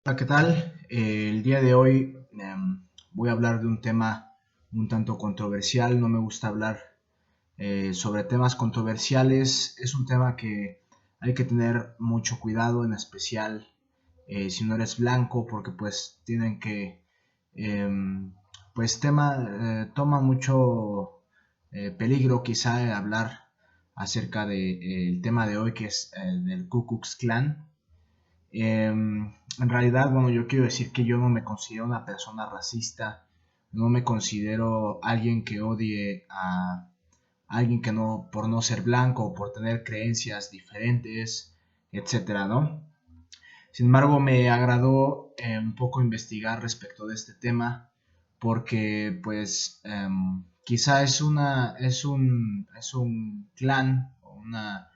Hola, ¿qué tal? El día de hoy voy a hablar de un tema un tanto controversial. No me gusta hablar sobre temas controversiales. Es un tema que hay que tener mucho cuidado, en especial si no eres blanco, porque pues tienen que, pues toma mucho peligro quizá hablar acerca del tema de hoy, que es del Ku Klux Klan. En realidad, bueno, yo quiero decir que yo no me considero una persona racista, no me considero alguien que odie a alguien que no, por no ser blanco o por tener creencias diferentes, etcétera, ¿no? Sin embargo, me agradó un poco investigar respecto de este tema porque, pues, quizá es un clan o una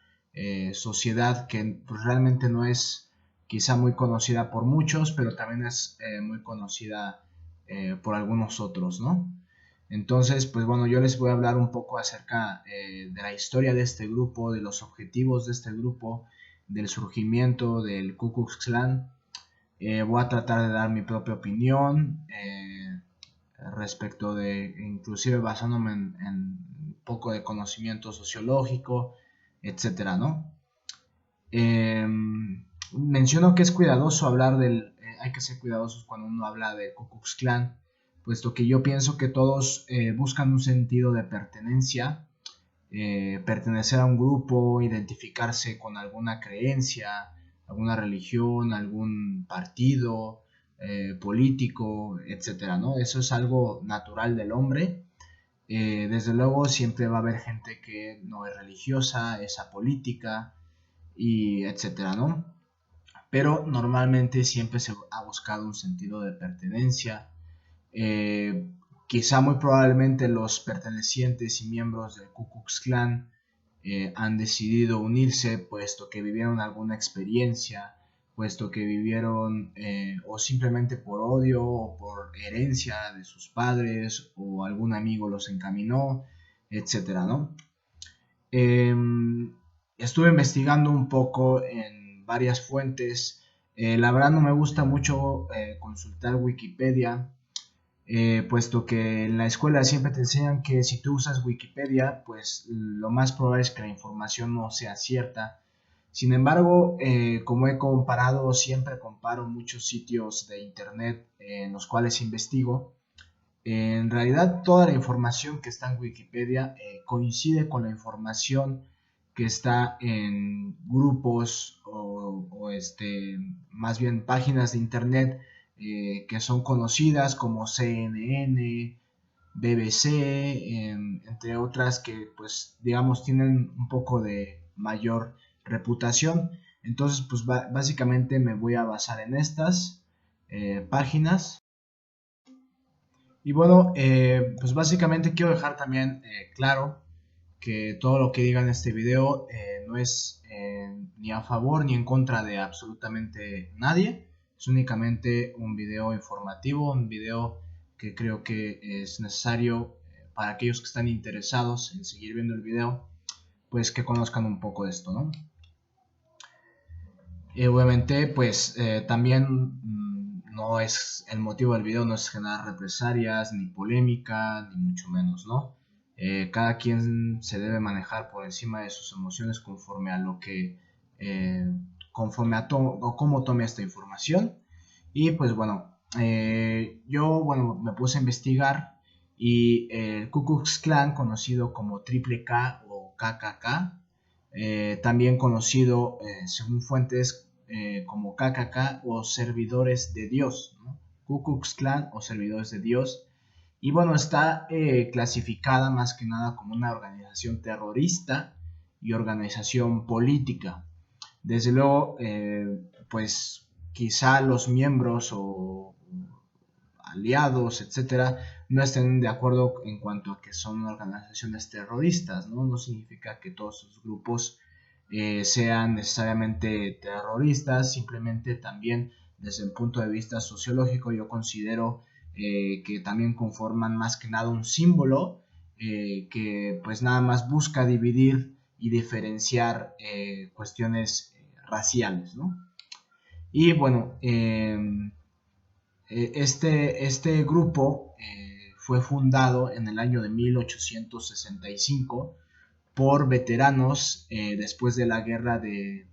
sociedad que pues, realmente no es quizá muy conocida por muchos, pero también es muy conocida por algunos otros, ¿no? Entonces, pues bueno, yo les voy a hablar un poco acerca de la historia de este grupo, de los objetivos de este grupo, del surgimiento del Ku Klux Klan. Voy a tratar de dar mi propia opinión respecto de, inclusive basándome en un poco de conocimiento sociológico, etcétera, ¿no? Eh, Menciono que es cuidadoso hablar hay que ser cuidadosos cuando uno habla de Ku Klux Klan, puesto que yo pienso que todos buscan un sentido de pertenencia, pertenecer a un grupo, identificarse con alguna creencia, alguna religión, algún partido político, etcétera, ¿no? Eso es algo natural del hombre. Desde luego siempre va a haber gente que no es religiosa, es apolítica y etcétera, ¿no? Pero normalmente siempre se ha buscado un sentido de pertenencia. Eh, Quizá muy probablemente los pertenecientes y miembros del Ku Klux Klan han decidido unirse puesto que vivieron alguna experiencia, puesto que vivieron o simplemente por odio o por herencia de sus padres o algún amigo los encaminó, etcétera, ¿no? Eh, Estuve investigando un poco en varias fuentes. La verdad no me gusta mucho consultar Wikipedia, puesto que en la escuela siempre te enseñan que si tú usas Wikipedia, pues lo más probable es que la información no sea cierta. Sin embargo, como he comparado, siempre comparo muchos sitios de internet en los cuales investigo. En realidad, toda la información que está en Wikipedia coincide con la información que está en grupos más bien páginas de internet que son conocidas como CNN, BBC, entre otras que pues digamos tienen un poco de mayor reputación. Entonces pues básicamente me voy a basar en estas páginas. Y bueno, pues básicamente quiero dejar también claro que todo lo que diga en este video no es ni a favor ni en contra de absolutamente nadie. Es únicamente un video informativo, un video que creo que es necesario para aquellos que están interesados en seguir viendo el video, pues que conozcan un poco de esto, ¿no? Y obviamente, pues también no es el motivo del video, no es generar represalias, ni polémica, ni mucho menos, ¿no? Cada quien se debe manejar por encima de sus emociones conforme a lo que, eh, conforme a o cómo tome esta información. Y pues bueno, yo, bueno, me puse a investigar y el Ku Klux Klan, conocido como Triple K o KKK, también conocido según fuentes como KKK o servidores de Dios, ¿no? Ku Klux Klan o servidores de Dios. Y bueno, está clasificada más que nada como una organización terrorista y organización política. Desde luego, pues quizá los miembros o aliados, etcétera, no estén de acuerdo en cuanto a que son organizaciones terroristas, ¿no? No significa que todos sus grupos sean necesariamente terroristas, simplemente también desde el punto de vista sociológico yo considero que también conforman más que nada un símbolo que pues nada más busca dividir y diferenciar cuestiones raciales, ¿no? Y bueno, este grupo fue fundado en el año de 1865 por veteranos después de la guerra de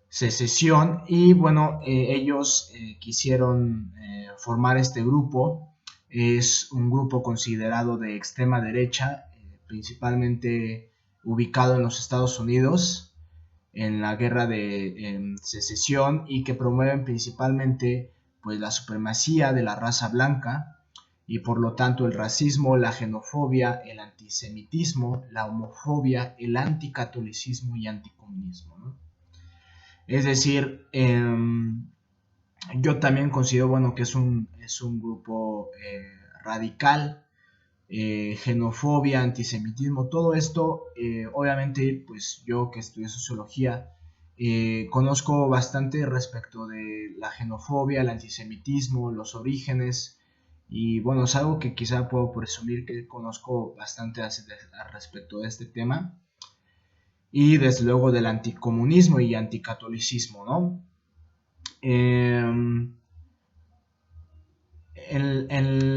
secesión. Y bueno, ellos quisieron formar este grupo. Es un grupo considerado de extrema derecha, principalmente ubicado en los Estados Unidos en la guerra de secesión, y que promueven principalmente pues la supremacía de la raza blanca y por lo tanto el racismo, la xenofobia, el antisemitismo, la homofobia, el anticatolicismo y anticomunismo, ¿no? Es decir, yo también considero, bueno, que es un grupo radical, xenofobia, antisemitismo, todo esto, obviamente, pues yo que estudié sociología, conozco bastante respecto de la xenofobia, el antisemitismo, los orígenes, y bueno, es algo que quizá puedo presumir que conozco bastante al respecto de este tema, y desde luego del anticomunismo y anticatolicismo, ¿no? En,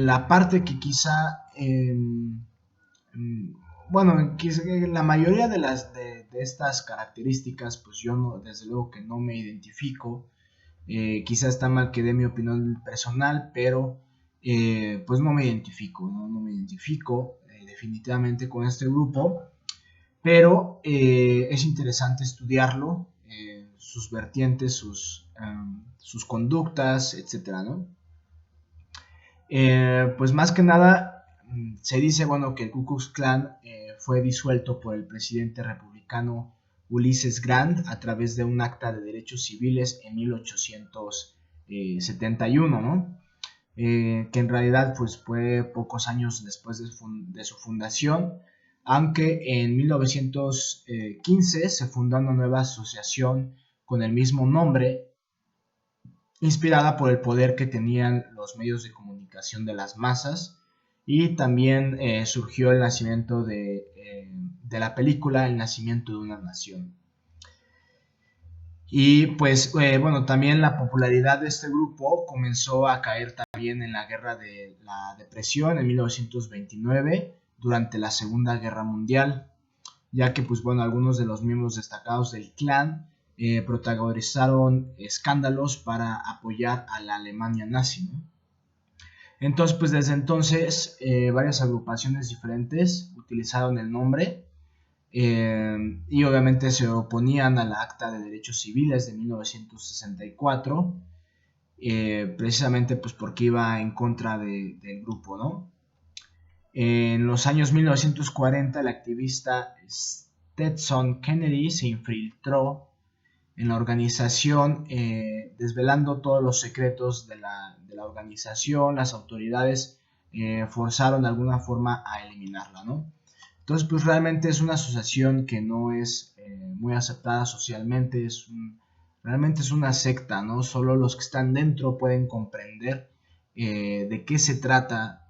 la parte que quizá bueno, la mayoría de estas características, pues yo no, desde luego que no me identifico. Quizás está mal que dé mi opinión personal, pero pues no me identifico, no me identifico definitivamente con este grupo, pero es interesante estudiarlo, sus vertientes, sus conductas, etcétera, ¿no? Pues más que nada se dice, bueno, que el Ku Klux Klan fue disuelto por el presidente republicano Ulysses Grant a través de un acta de derechos civiles en 1871, ¿no? Que en realidad pues fue pocos años después de su fundación, aunque en 1915 se fundó una nueva asociación con el mismo nombre, inspirada por el poder que tenían los medios de comunicación de las masas. Y también surgió el nacimiento de la película El nacimiento de una nación. Y pues bueno, también la popularidad de este grupo comenzó a caer también en la guerra de la depresión en 1929, durante la Segunda Guerra Mundial, ya que pues bueno, algunos de los miembros destacados del clan protagonizaron escándalos para apoyar a la Alemania nazi, ¿no? Entonces pues desde entonces varias agrupaciones diferentes utilizaron el nombre, y obviamente se oponían al Acta de Derechos Civiles de 1964, precisamente pues porque iba en contra del grupo, ¿no? En los años 1940 el activista Stetson Kennedy se infiltró en la organización, desvelando todos los secretos de la organización. Las autoridades forzaron de alguna forma a eliminarla, ¿no? Entonces, pues realmente es una asociación que no es muy aceptada socialmente, realmente es una secta, ¿no? Solo los que están dentro pueden comprender de qué se trata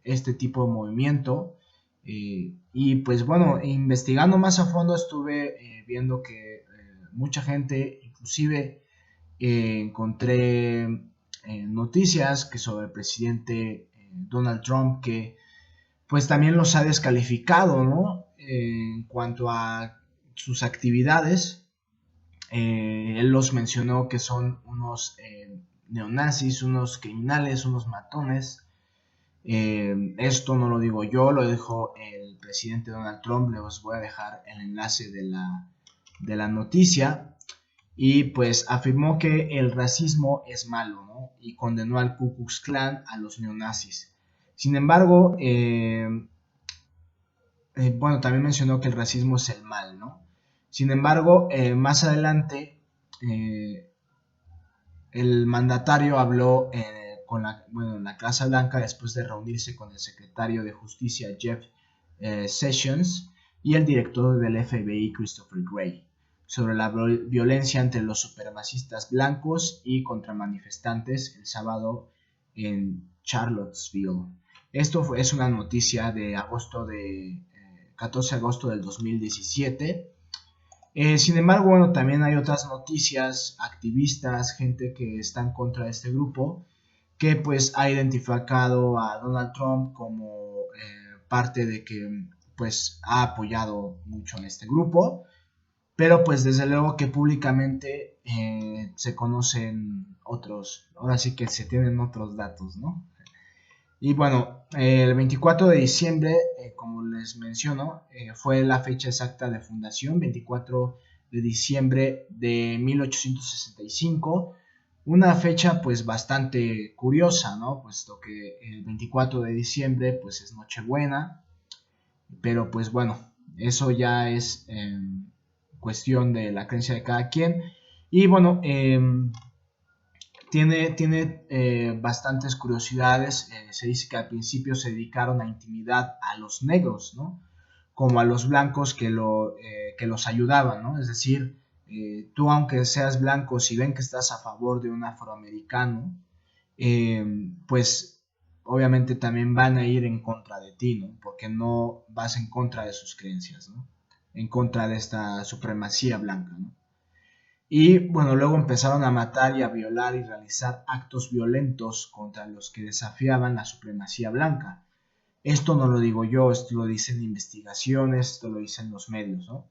este tipo de movimiento. Y pues bueno, investigando más a fondo estuve viendo que mucha gente, inclusive encontré noticias que sobre el presidente Donald Trump, que pues también los ha descalificado, ¿no? En cuanto a sus actividades, él los mencionó que son unos neonazis, unos criminales, unos matones. Esto no lo digo yo, lo dijo el presidente Donald Trump. Les voy a dejar el enlace de la noticia. Y pues afirmó que el racismo es malo, ¿no? Y condenó al Ku Klux Klan, a los neonazis. Sin embargo, bueno, también mencionó que el racismo es el mal, ¿no? Sin embargo, más adelante, el mandatario habló en la Casa Blanca después de reunirse con el secretario de Justicia Jeff Sessions y el director del FBI Christopher Wray sobre la violencia entre los supremacistas blancos y contra manifestantes el sábado en Charlottesville. Es una noticia de 14 de agosto del 2017. Sin embargo, bueno, también hay otras noticias, activistas, gente que está en contra de este grupo, que pues ha identificado a Donald Trump como parte de que pues ha apoyado mucho en este grupo, pero pues desde luego que públicamente se conocen otros, ahora sí que se tienen otros datos, ¿no? Y bueno, el 24 de diciembre, como les menciono, fue la fecha exacta de fundación, 24 de diciembre de 1865, una fecha pues bastante curiosa, ¿no? Puesto que el 24 de diciembre pues es Nochebuena, pero pues bueno, eso ya es cuestión de la creencia de cada quien. Y bueno, tiene bastantes curiosidades. Se dice que al principio se dedicaron a intimidar a los negros, ¿no? Como a los blancos que los ayudaban, ¿no? Es decir, tú aunque seas blanco, si ven que estás a favor de un afroamericano, pues obviamente también van a ir en contra de ti, ¿no? Porque no vas en contra de sus creencias, ¿no? En contra de esta supremacía blanca, ¿no? Y bueno, luego empezaron a matar y a violar y realizar actos violentos contra los que desafiaban la supremacía blanca. Esto no lo digo yo, esto lo dicen investigaciones, esto lo dicen los medios, ¿no?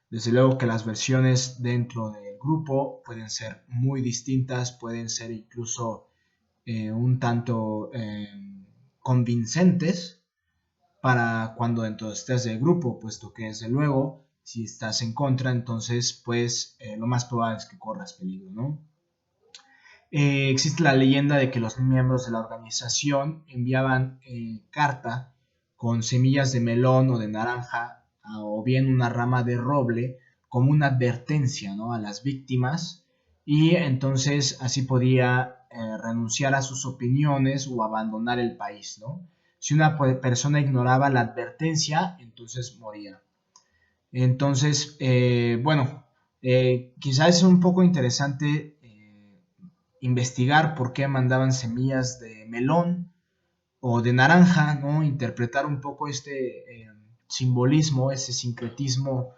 Desde luego que las versiones dentro del grupo pueden ser muy distintas, pueden ser incluso un tanto convincentes para cuando dentro estés del grupo, puesto que desde luego si estás en contra, entonces pues lo más probable es que corras peligro, ¿no? Existe la leyenda de que los miembros de la organización enviaban carta con semillas de melón o de naranja o bien una rama de roble como una advertencia, ¿no? A las víctimas, y entonces así podía renunciar a sus opiniones o abandonar el país, ¿no? Si una persona ignoraba la advertencia, entonces moría. Entonces, bueno, quizás es un poco interesante investigar por qué mandaban semillas de melón o de naranja, ¿no? Interpretar un poco este simbolismo, ese sincretismo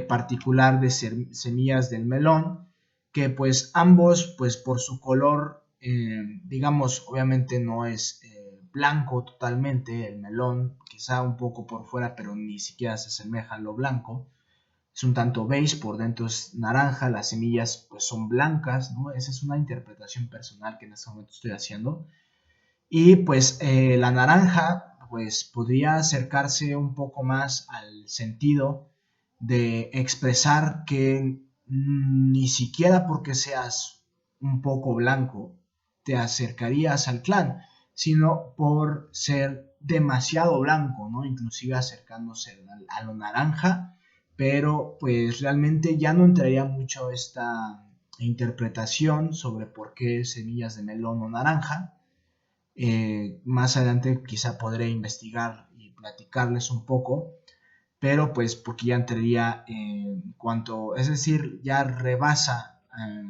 particular de semillas del melón, que pues ambos, pues por su color, digamos, obviamente no es blanco totalmente el melón, quizá un poco por fuera, pero ni siquiera se asemeja a lo blanco, es un tanto beige, por dentro es naranja, las semillas pues son blancas, ¿no? Esa es una interpretación personal que en este momento estoy haciendo. Y pues la naranja pues podría acercarse un poco más al sentido de expresar que ni siquiera porque seas un poco blanco te acercarías al clan, sino por ser demasiado blanco, ¿no? Inclusive acercándose a lo naranja, pero pues realmente ya no entraría mucho esta interpretación sobre por qué semillas de melón o naranja. Más adelante quizá podré investigar y platicarles un poco, pero pues porque ya entraría en cuanto, es decir, ya rebasa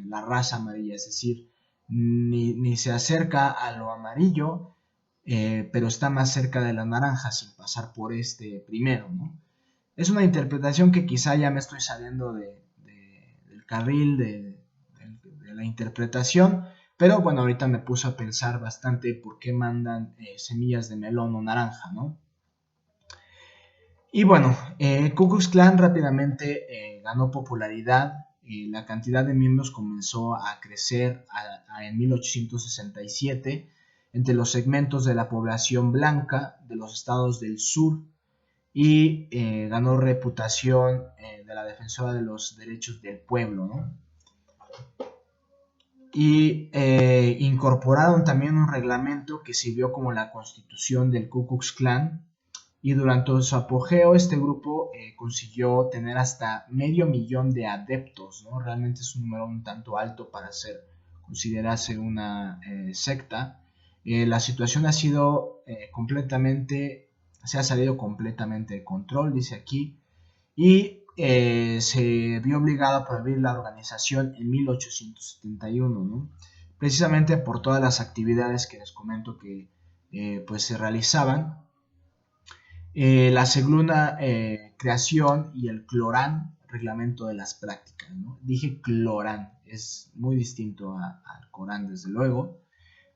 la raza amarilla, es decir, ni se acerca a lo amarillo, pero está más cerca de la naranja sin pasar por este primero, ¿no? Es una interpretación que quizá ya me estoy saliendo del carril de la interpretación, pero bueno, ahorita me puse a pensar bastante por qué mandan semillas de melón o naranja, ¿no? Y bueno, Ku Klux Klan rápidamente ganó popularidad, la cantidad de miembros comenzó a crecer en 1867 entre los segmentos de la población blanca de los estados del sur y ganó reputación de la defensora de los derechos del pueblo, ¿no? Y incorporaron también un reglamento que sirvió como la constitución del Ku Klux Klan, y durante su apogeo este grupo consiguió tener hasta medio millón de adeptos, ¿no? Realmente es un número un tanto alto para considerarse una secta. La situación ha sido se ha salido completamente de control, dice aquí, y se vio obligado a prohibir la organización en 1871, ¿no? Precisamente por todas las actividades que les comento que pues se realizaban. La segunda creación y el clorán reglamento de las prácticas, ¿no? Dije Clorán, es muy distinto al Corán, desde luego,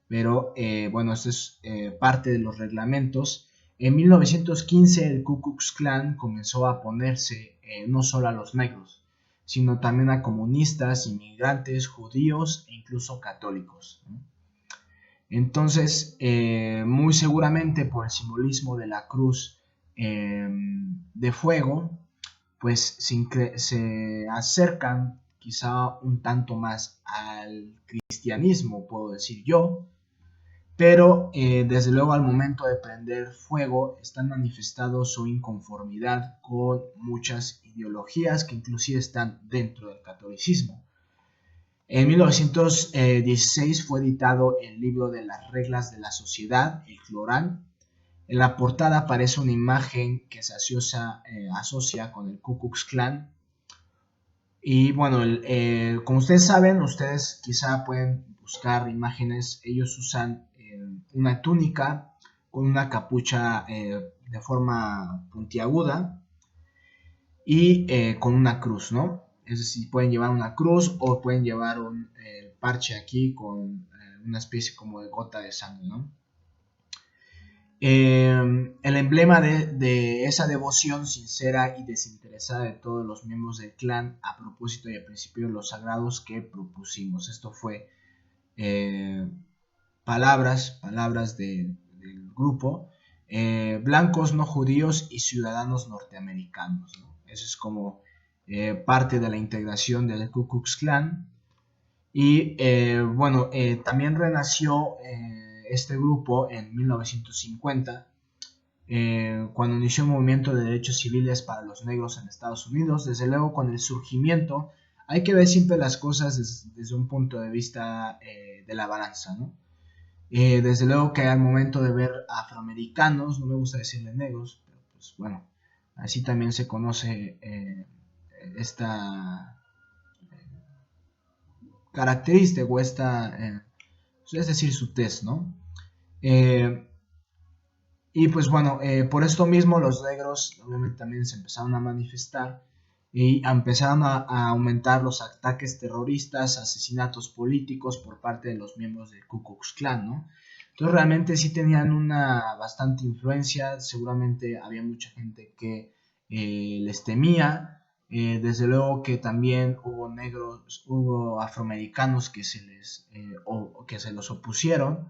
pero bueno, esto es parte de los reglamentos. En 1915 el Ku Klux Klan comenzó a ponerse no solo a los negros, sino también a comunistas, inmigrantes, judíos e incluso católicos, ¿no? Entonces, muy seguramente por el simbolismo de la cruz de fuego, pues se acercan quizá un tanto más al cristianismo, puedo decir yo, pero desde luego al momento de prender fuego están manifestando su inconformidad con muchas ideologías que inclusive están dentro del catolicismo. En 1916 fue editado el libro de las reglas de la sociedad, el Clorán. En la portada aparece una imagen que se asocia con el Ku Klux Klan. Y bueno, como ustedes saben, ustedes quizá pueden buscar imágenes. Ellos usan una túnica con una capucha de forma puntiaguda y con una cruz, ¿no? Es decir, pueden llevar una cruz o pueden llevar un parche aquí con una especie como de gota de sangre, ¿no? El emblema de esa devoción sincera y desinteresada de todos los miembros del clan a propósito y al principio de los sagrados que propusimos. Esto fue palabras del grupo. Blancos no judíos y ciudadanos norteamericanos, ¿no? Eso es como parte de la integración del Ku Klux Klan. Y bueno, también renació este grupo en 1950, cuando inició el movimiento de derechos civiles para los negros en Estados Unidos. Desde luego, con el surgimiento, hay que ver siempre las cosas desde un punto de vista de la balanza, ¿no? Desde luego que al momento de ver afroamericanos, no me gusta decirle negros, pero pues bueno, así también se conoce esta característica o esta, es decir, su tez, ¿no? Y pues bueno, por esto mismo los negros obviamente también se empezaron a manifestar y empezaron a aumentar los ataques terroristas, asesinatos políticos por parte de los miembros del Ku Klux Klan, ¿no? Entonces realmente sí tenían una bastante influencia, seguramente había mucha gente que les temía, desde luego que también hubo negros, hubo afroamericanos que que se los opusieron,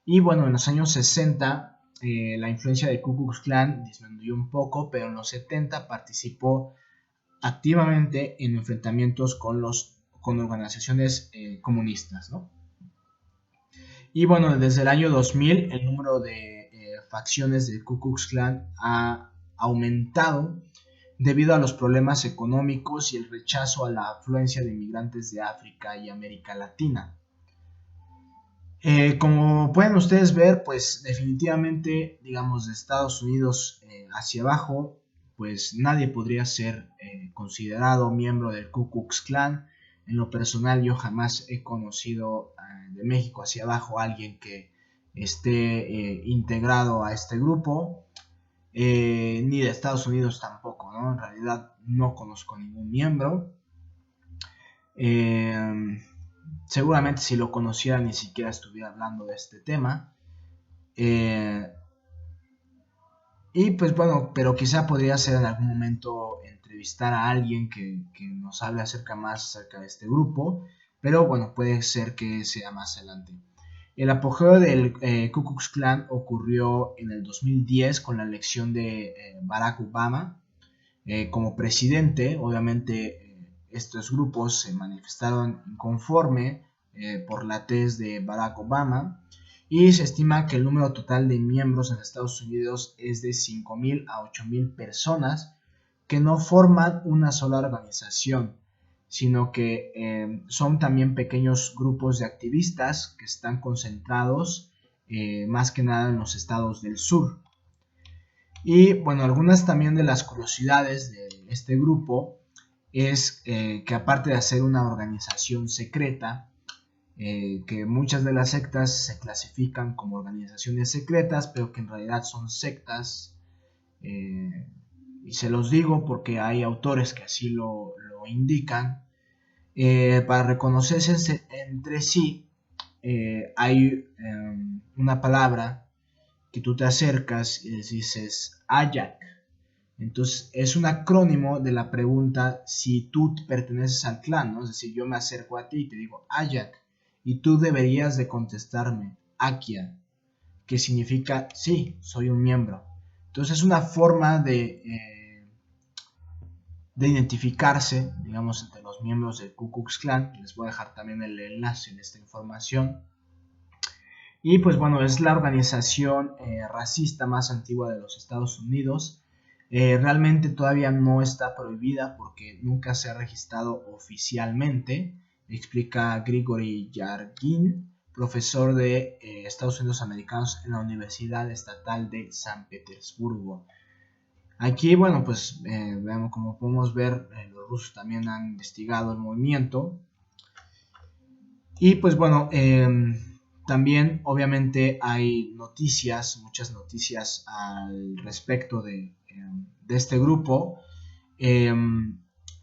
y bueno, en los años 60 la influencia del Ku Klux Klan disminuyó un poco, pero en los 70 participó activamente en enfrentamientos con organizaciones comunistas, ¿no? Y bueno, desde el año 2000 el número de facciones del Ku Klux Klan ha aumentado debido a los problemas económicos y el rechazo a la afluencia de inmigrantes de África y América Latina. Como pueden ustedes ver, pues definitivamente, digamos, de Estados Unidos hacia abajo, pues nadie podría ser considerado miembro del Ku Klux Klan. En lo personal, yo jamás he conocido de México hacia abajo a alguien que esté integrado a este grupo, ni de Estados Unidos tampoco, ¿no? En realidad no conozco ningún miembro. Seguramente si lo conociera ni siquiera estuviera hablando de este tema. Y pues bueno, pero quizá podría ser en algún momento entrevistar a alguien que nos hable más acerca de este grupo, pero bueno, puede ser que sea más adelante. El apogeo del Ku Klux Klan ocurrió en el 2010 con la elección de Barack Obama como presidente. Obviamente estos grupos se manifestaron inconforme por la tez de Barack Obama, y se estima que el número total de miembros en Estados Unidos es de 5,000 a 8,000 personas que no forman una sola organización, sino que son también pequeños grupos de activistas que están concentrados más que nada en los estados del sur. Y bueno, algunas también de las curiosidades de este grupo es que aparte de ser una organización secreta, que muchas de las sectas se clasifican como organizaciones secretas, pero que en realidad son sectas, y se los digo porque hay autores que así lo indican, para reconocerse entre sí, hay una palabra que tú te acercas y les dices Ayak. Entonces es un acrónimo de la pregunta si tú perteneces al clan, ¿no? Es decir, yo me acerco a ti y te digo Ayak y tú deberías de contestarme Akia, que significa sí, soy un miembro. Entonces es una forma de identificarse, digamos, entre los miembros del Ku Klux Klan. Les voy a dejar también el enlace en esta información. Y pues bueno, es la organización racista más antigua de los Estados Unidos. Realmente todavía no está prohibida porque nunca se ha registrado oficialmente, explica Grigory Yargin, profesor de Estados Unidos Americanos en la Universidad Estatal de San Petersburgo. Aquí, bueno, pues veamos, como podemos ver, los rusos también han investigado el movimiento. Y pues bueno, también obviamente hay noticias, muchas noticias al respecto de este grupo.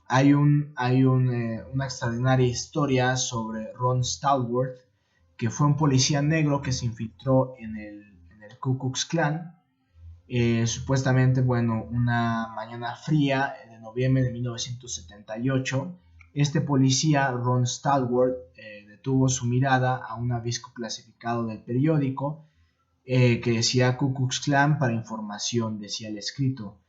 Hay una extraordinaria historia sobre Ron Stallworth, que fue un policía negro que se infiltró en el Ku Klux Klan. Supuestamente, bueno, una mañana fría de noviembre de 1978, este policía, Ron Stallworth, detuvo su mirada a un aviso clasificado del periódico que decía Ku Klux Klan para información, decía el escrito.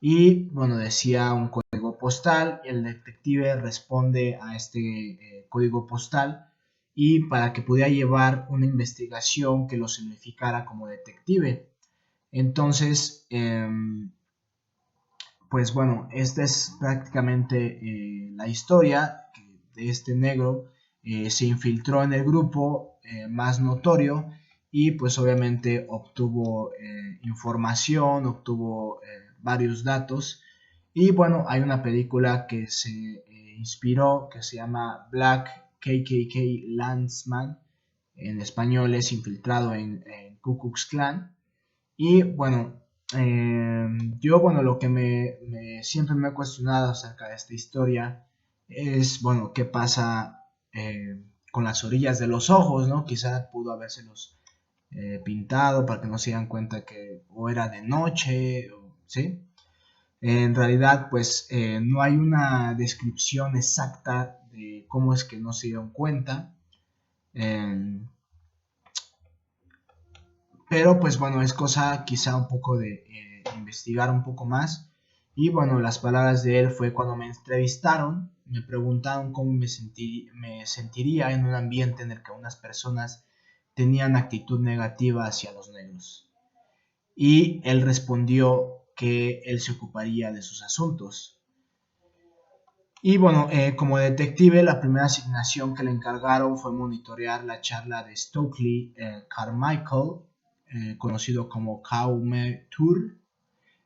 Y bueno, decía un código postal, el detective responde a este código postal y para que pudiera llevar una investigación que lo significara como detective. Entonces, pues bueno, esta es prácticamente la historia de este negro. Se infiltró en el grupo más notorio y pues obviamente obtuvo información, obtuvo varios datos. Y bueno, hay una película que se inspiró que se llama Black KKK Landsman. En español es Infiltrado en Ku Klux Klan. Y bueno, yo, bueno, lo que siempre me he cuestionado acerca de esta historia es, bueno, qué pasa con las orillas de los ojos, ¿no? Quizá pudo habérselos pintado para que no se dieran cuenta que o era de noche, ¿sí? En realidad, pues no hay una descripción exacta de cómo es que no se dieron cuenta. Eh, Pero pues bueno, es cosa quizá un poco de investigar un poco más. Y bueno, las palabras de él fue cuando me entrevistaron, me preguntaron cómo me sentiría en un ambiente en el que unas personas tenían actitud negativa hacia los negros. Y él respondió que él se ocuparía de sus asuntos. Y bueno, como detective, la primera asignación que le encargaron fue monitorear la charla de Stokely Carmichael, conocido como Kaume Tur,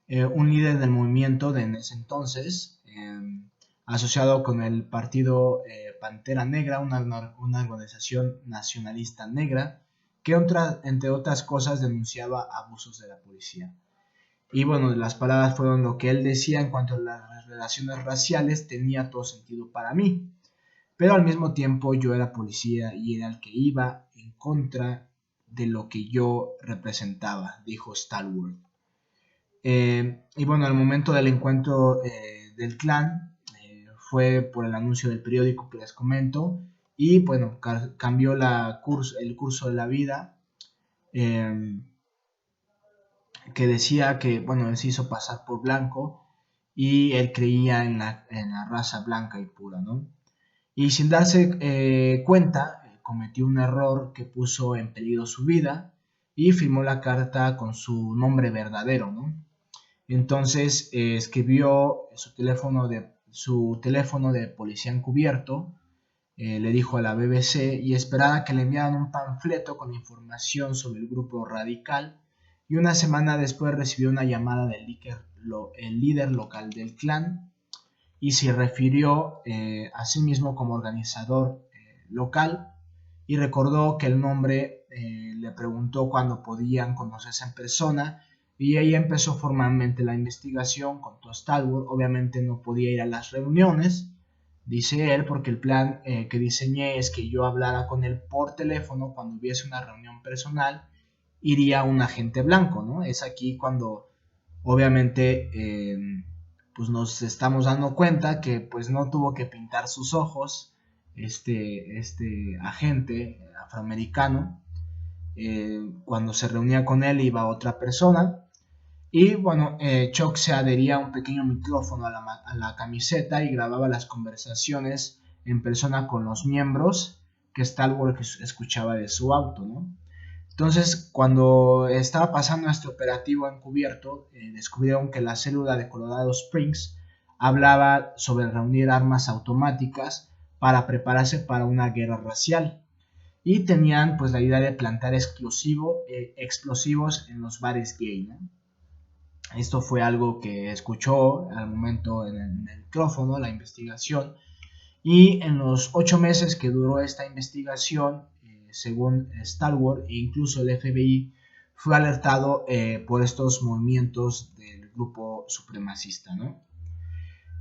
un líder del movimiento en ese entonces, asociado con el partido Pantera Negra, una organización nacionalista negra, que entre otras cosas denunciaba abusos de la policía. Y bueno, las palabras fueron lo que él decía en cuanto a las relaciones raciales, tenía todo sentido para mí, pero al mismo tiempo yo era policía y era el que iba en contra de lo que yo representaba, dijo Stallworth. Y bueno, al momento del encuentro del clan fue por el anuncio del periódico que les comento y bueno, cambió el curso de la vida. Eh, que decía que, bueno, él se hizo pasar por blanco y él creía en la raza blanca y pura, ¿no? Y sin darse cuenta, cometió un error que puso en peligro su vida y firmó la carta con su nombre verdadero, ¿no? Entonces escribió su teléfono de policía encubierto, le dijo a la BBC y esperaba que le enviaran un panfleto con información sobre el grupo radical y una semana después recibió una llamada del el líder local del clan y se refirió a sí mismo como organizador local y recordó que el nombre le preguntó cuándo podían conocerse en persona y ahí empezó formalmente la investigación con todo Stalwart. Obviamente no podía ir a las reuniones, dice él, porque el plan que diseñé es que yo hablara con él por teléfono cuando hubiese una reunión personal, iría un agente blanco, ¿no? Es aquí cuando obviamente pues nos estamos dando cuenta que pues no tuvo que pintar sus ojos este agente afroamericano. Cuando se reunía con él iba otra persona y bueno, Chuck se adhería a un pequeño micrófono a la camiseta y grababa las conversaciones en persona con los miembros que Stalwart escuchaba de su auto, ¿no? Entonces, cuando estaba pasando este operativo encubierto, descubrieron que la célula de Colorado Springs hablaba sobre reunir armas automáticas para prepararse para una guerra racial y tenían pues la idea de plantar explosivos en los bares gay, ¿no? Esto fue algo que escuchó al momento en el micrófono, la investigación, y en los 8 meses que duró esta investigación, según Stalwart e incluso el FBI, fue alertado por estos movimientos del grupo supremacista, ¿no?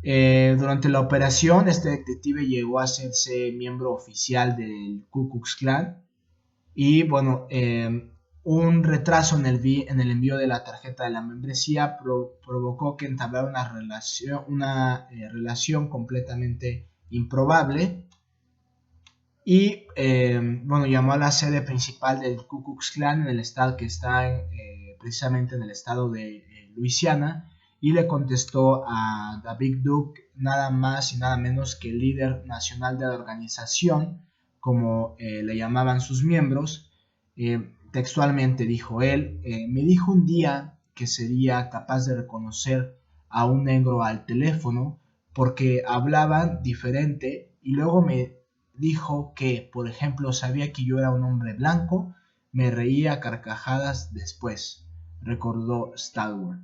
Durante la operación, este detective llegó a hacerse miembro oficial del Ku Klux Klan y bueno, un retraso en el envío de la tarjeta de la membresía provocó que entablara una relación completamente improbable y bueno, llamó a la sede principal del Ku Klux Klan en el estado que está precisamente en el estado de Luisiana y le contestó a David Duke, nada más y nada menos que el líder nacional de la organización, como le llamaban sus miembros. Textualmente dijo él, me dijo un día que sería capaz de reconocer a un negro al teléfono porque hablaban diferente y luego me dijo que, por ejemplo, sabía que yo era un hombre blanco, me reía a carcajadas después, recordó Stalwart.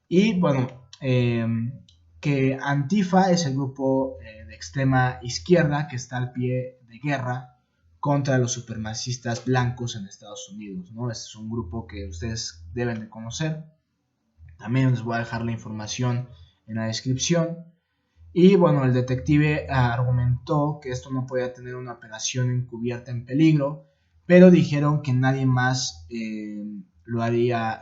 Y bueno, que Antifa es el grupo de extrema izquierda que está al pie de guerra contra los supremacistas blancos en Estados Unidos, ¿no? Este es un grupo que ustedes deben de conocer. También les voy a dejar la información en la descripción. Y bueno, el detective argumentó que esto no podía tener una operación encubierta en peligro, pero dijeron que nadie más lo haría,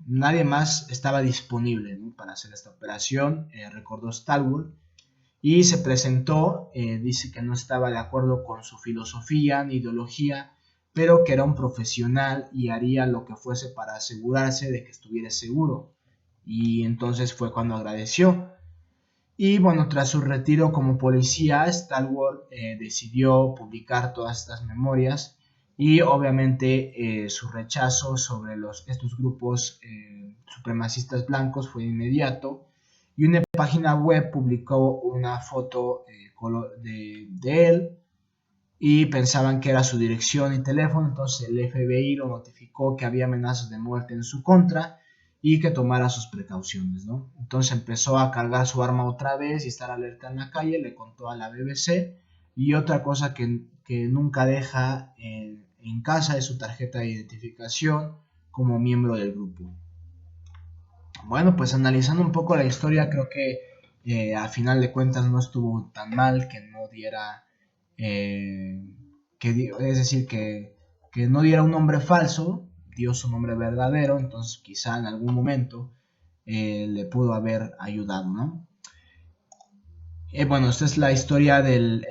nadie más estaba disponible, ¿no?, para hacer esta operación, recordó Stalwart, y se presentó, dice que no estaba de acuerdo con su filosofía ni ideología, pero que era un profesional y haría lo que fuese para asegurarse de que estuviera seguro. Y entonces fue cuando agradeció. Y bueno, tras su retiro como policía, Stalwart decidió publicar todas estas memorias y obviamente su rechazo sobre estos grupos supremacistas blancos fue inmediato y una página web publicó una foto de él y pensaban que era su dirección y teléfono. Entonces el FBI lo notificó que había amenazas de muerte en su contra y que tomara sus precauciones, ¿no? Entonces empezó a cargar su arma otra vez y estar alerta en la calle, le contó a la BBC. Y otra cosa que nunca deja en casa es su tarjeta de identificación como miembro del grupo. Bueno, pues analizando un poco la historia, creo que a final de cuentas no estuvo tan mal que no diera, es decir, que no diera un nombre falso, dio su nombre verdadero. Entonces quizá en algún momento le pudo haber ayudado, ¿no? Bueno, esta es la historia del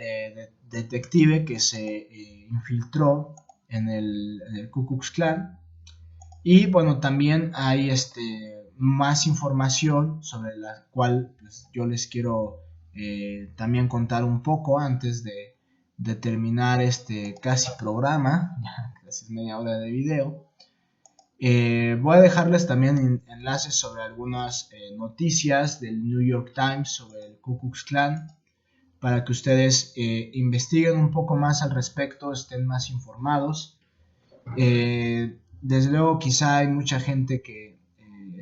detective que se infiltró en el Ku Klux Klan. Y bueno, también hay más información sobre la cual pues, yo les quiero también contar un poco antes de terminar este casi programa, ya casi media hora de video. Voy a dejarles también enlaces sobre algunas noticias del New York Times sobre el Ku Klux Klan para que ustedes investiguen un poco más al respecto, estén más informados. Desde luego quizá hay mucha gente que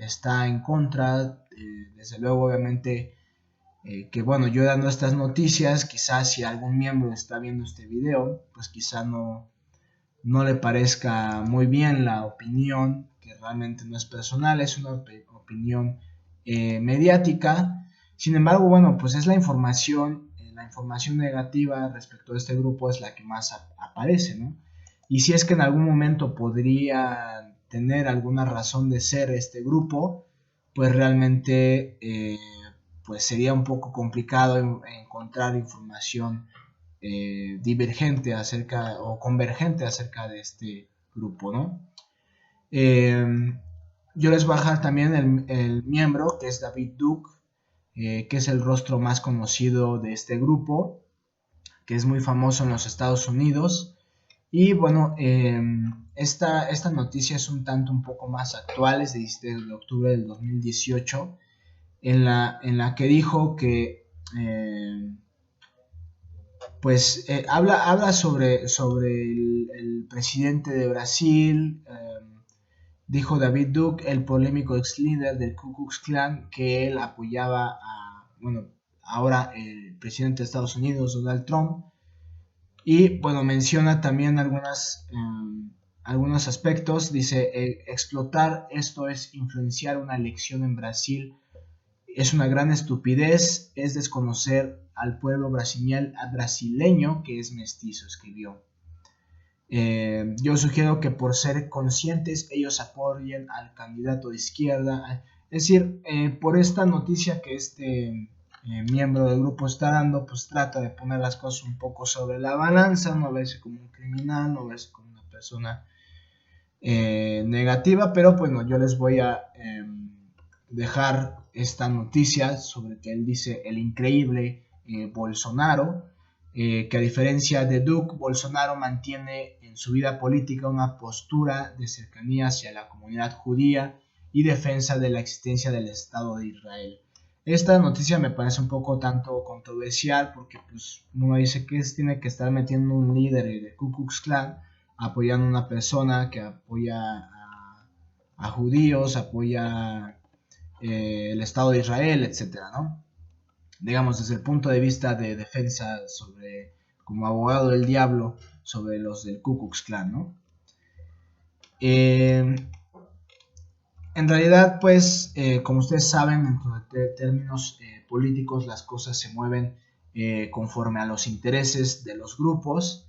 está en contra, desde luego obviamente que bueno, yo dando estas noticias, quizás si algún miembro está viendo este video, pues quizá no le parezca muy bien la opinión que realmente no es personal, es una opinión mediática. Sin embargo, bueno, pues es la información negativa respecto a este grupo es la que más aparece, ¿no? Y si es que en algún momento podría tener alguna razón de ser este grupo, pues realmente pues sería un poco complicado encontrar información divergente acerca o convergente acerca de este grupo, ¿no? Eh, yo les voy a dejar también el miembro, que es David Duke, que es el rostro más conocido de este grupo, que es muy famoso en los Estados Unidos. Y bueno, esta noticia es un poco más actual, es de octubre del 2018, en la que dijo que habla sobre el presidente de Brasil. Dijo David Duke, el polémico ex líder del Ku Klux Klan, que él apoyaba bueno, ahora el presidente de Estados Unidos, Donald Trump. Y bueno, menciona también algunos aspectos. Dice, explotar esto es influenciar una elección en Brasil. Es una gran estupidez, es desconocer al pueblo brasileño que es mestizo, escribió. Yo sugiero que por ser conscientes ellos apoyen al candidato de izquierda. Es decir, por esta noticia que este miembro del grupo está dando, pues trata de poner las cosas un poco sobre la balanza, no verse como un criminal, no verse como una persona negativa, pero bueno, yo les voy a dejar esta noticia sobre que él dice el increíble Bolsonaro, que a diferencia de Duque, Bolsonaro mantiene en su vida política una postura de cercanía hacia la comunidad judía y defensa de la existencia del Estado de Israel. Esta noticia me parece un poco tanto controversial porque pues, uno dice que tiene que estar metiendo un líder de Ku Klux Klan apoyando a una persona que apoya a judíos, apoya el Estado de Israel, etcétera, ¿no? Digamos, desde el punto de vista de defensa como abogado del diablo, sobre los del Ku Klux Klan, ¿no? En realidad, pues, como ustedes saben, dentro de términos políticos, las cosas se mueven conforme a los intereses de los grupos.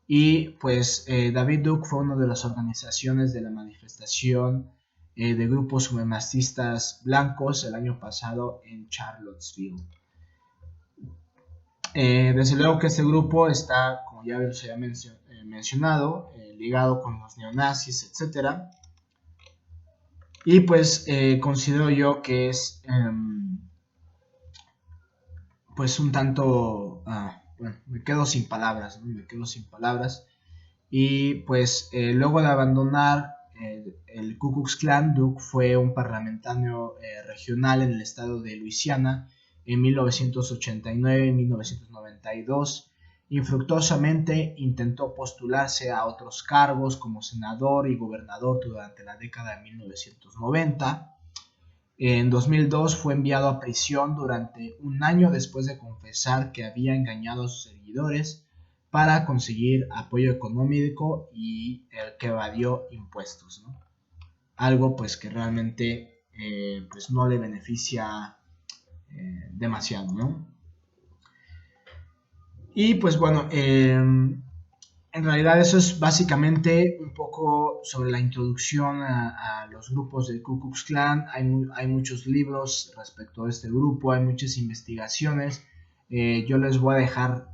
Y pues David Duke fue una de las organizaciones de la manifestación de grupos supremacistas blancos el año pasado en Charlottesville. Desde luego que este grupo está, como ya se había mencionado, ligado con los neonazis, etc. Y pues considero yo que es pues un tanto, bueno, me quedo sin palabras, ¿no? Me quedo sin palabras. Y pues luego de abandonar el Ku Klux Klan, Duke fue un parlamentario regional en el estado de Luisiana en 1989 y 1992. Infructuosamente intentó postularse a otros cargos como senador y gobernador durante la década de 1990. En 2002 fue enviado a prisión durante un año después de confesar que había engañado a sus seguidores para conseguir apoyo económico y que evadió impuestos, ¿no? Algo pues que realmente pues no le beneficia demasiado, ¿no? Y pues bueno, en realidad eso es básicamente un poco sobre la introducción a los grupos del Ku Klux Klan. Hay muchos libros respecto a este grupo, hay muchas investigaciones. Yo les voy a dejar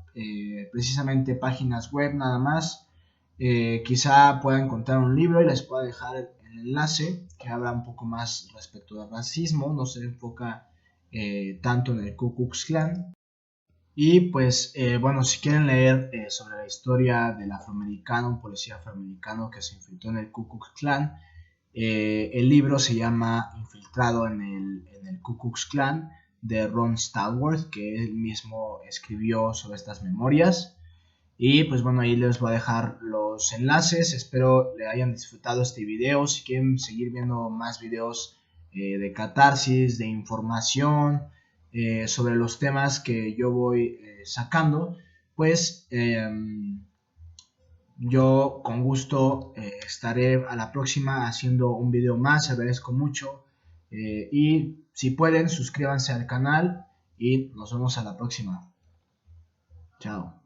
precisamente páginas web nada más. Quizá pueda encontrar un libro y les pueda dejar el enlace que habla un poco más respecto al racismo, no se enfoca tanto en el Ku Klux Klan. Y pues bueno, si quieren leer sobre la historia del afroamericano, un policía afroamericano que se infiltró en el Ku Klux Klan, el libro se llama Infiltrado en el Ku Klux Klan de Ron Stallworth, que él mismo escribió sobre estas memorias. Y pues bueno, ahí les voy a dejar los enlaces. Espero le hayan disfrutado este video. Si quieren seguir viendo más videos de catarsis, de información sobre los temas que yo voy sacando, pues Yo con gusto estaré a la próxima haciendo un video más, agradezco mucho y si pueden suscríbanse al canal y nos vemos a la próxima. Chao.